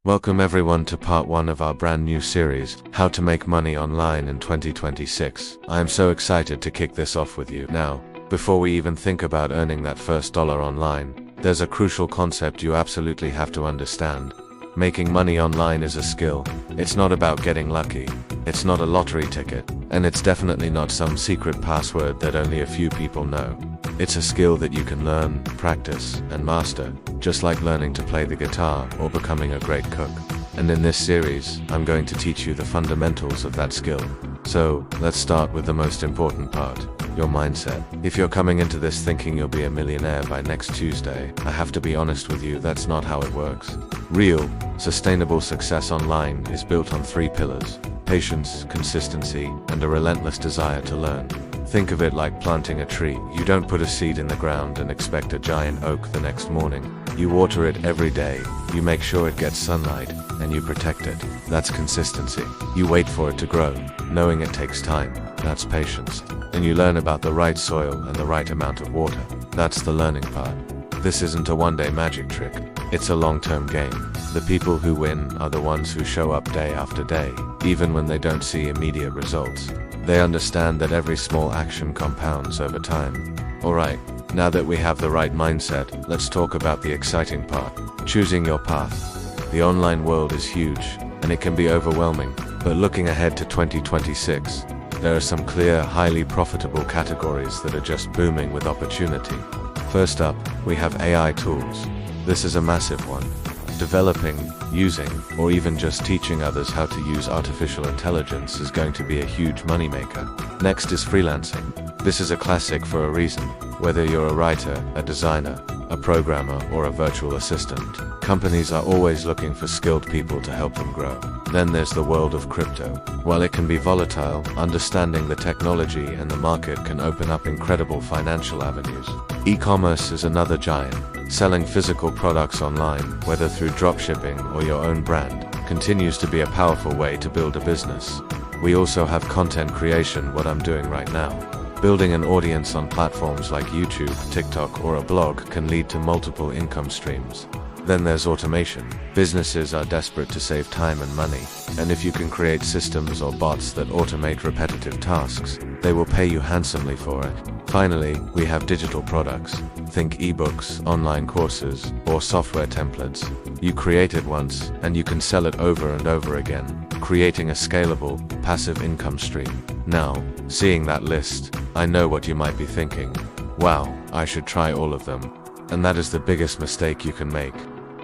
Welcome everyone to part 1 of our brand new series, How to Make Money Online in 2026. I am so excited to kick this off with you. Now, before we even think about earning that first dollar online, there's a crucial concept you absolutely have to understand. Making money online is a skill. It's not about getting lucky. It's not a lottery ticket. And it's definitely not some secret password that only a few people know. It's a skill that you can learn, practice, and master, just like learning to play the guitar or becoming a great cook. And in this series, I'm going to teach you the fundamentals of that skill. So, let's start with the most important part, your mindset. If you're coming into this thinking you'll be a millionaire by next Tuesday, I have to be honest with you, that's not how it works. Real, sustainable success online is built on 3 pillars: patience, consistency, and a relentless desire to learn. Think of it like planting a tree. You don't put a seed in the ground and expect a giant oak the next morning. You water it every day, you make sure it gets sunlight, and you protect it. That's consistency. You wait for it to grow, knowing it takes time. That's patience. And you learn about the right soil and the right amount of water. That's the learning part. This isn't a one-day magic trick. It's a long-term game. The people who win are the ones who show up day after day, even when they don't see immediate results. They understand that every small action compounds over time. Alright, now that we have the right mindset, let's talk about the exciting part, choosing your path. The online world is huge, and it can be overwhelming, but looking ahead to 2026, there are some clear, highly profitable categories that are just booming with opportunity. First up, we have AI tools. This is a massive one. Developing, using, or even just teaching others how to use artificial intelligence is going to be a huge moneymaker. Next is freelancing. This is a classic for a reason. Whether you're a writer, a designer, a programmer, or a virtual assistant, companies are always looking for skilled people to help them grow. Then there's the world of crypto. While it can be volatile, understanding the technology and the market can open up incredible financial avenues. E-commerce is another giant. Selling physical products online, whether through dropshipping or your own brand, continues to be a powerful way to build a business. We also have content creation, what I'm doing right now. Building an audience on platforms like YouTube, TikTok, or a blog can lead to multiple income streams. Then there's automation. Businesses are desperate to save time and money, and if you can create systems or bots that automate repetitive tasks, they will pay you handsomely for it. Finally, we have digital products. Think ebooks, online courses, or software templates. You create it once, and you can sell it over and over again, creating a scalable, passive income stream. Now, seeing that list, I know what you might be thinking. Wow, I should try all of them. And that is the biggest mistake you can make.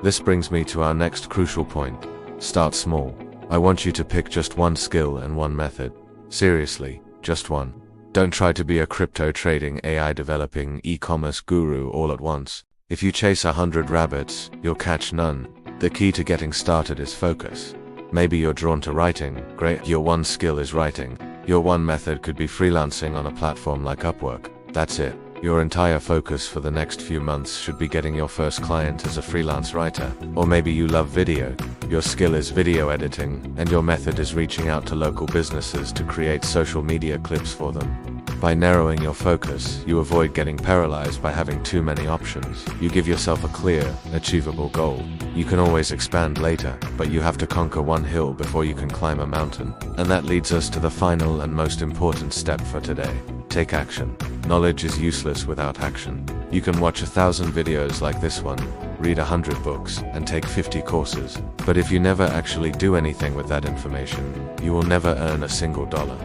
This brings me to our next crucial point. Start small. I want you to pick just one skill and one method. Seriously, just one. Don't try to be a crypto trading, AI developing, e-commerce guru all at once. If you chase 100 rabbits, you'll catch none. The key to getting started is focus. Maybe you're drawn to writing. Great, your one skill is writing. Your one method could be freelancing on a platform like Upwork. That's it. Your entire focus for the next few months should be getting your first client as a freelance writer. Or maybe you love video. Your skill is video editing, and your method is reaching out to local businesses to create social media clips for them. By narrowing your focus, you avoid getting paralyzed by having too many options. You give yourself a clear, achievable goal. You can always expand later, but you have to conquer one hill before you can climb a mountain. And that leads us to the final and most important step for today. Take action. Knowledge is useless without action. You can watch 1,000 videos like this one, read 100 books, and take 50 courses. But if you never actually do anything with that information, you will never earn a single dollar.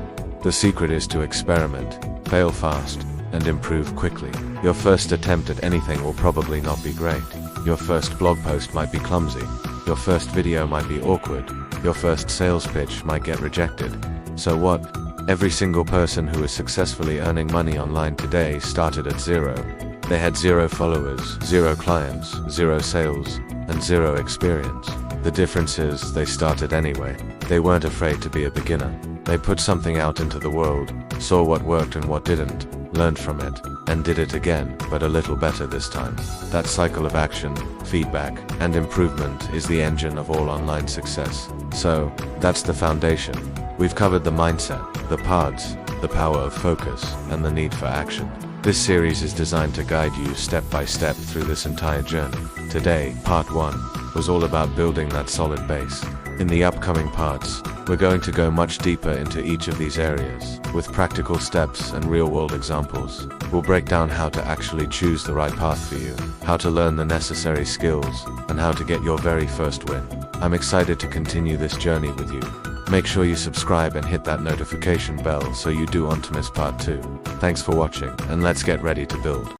The secret is to experiment, fail fast, and improve quickly. Your first attempt at anything will probably not be great. Your first blog post might be clumsy. Your first video might be awkward. Your first sales pitch might get rejected. So what? Every single person who is successfully earning money online today started at zero. They had 0 followers, 0 clients, 0 sales, and 0 experience. The difference is they started anyway. They weren't afraid to be a beginner. They put something out into the world, saw what worked and what didn't, learned from it, and did it again, but a little better this time. That cycle of action, feedback, and improvement is the engine of all online success. So, that's the foundation. We've covered the mindset, the parts, the power of focus, and the need for action. This series is designed to guide you step by step through this entire journey. Today, part 1, was all about building that solid base. In the upcoming parts, we're going to go much deeper into each of these areas, with practical steps and real-world examples. We'll break down how to actually choose the right path for you, how to learn the necessary skills, and how to get your very first win. I'm excited to continue this journey with you. Make sure you subscribe and hit that notification bell so you don't want to miss part 2. Thanks for watching, and let's get ready to build.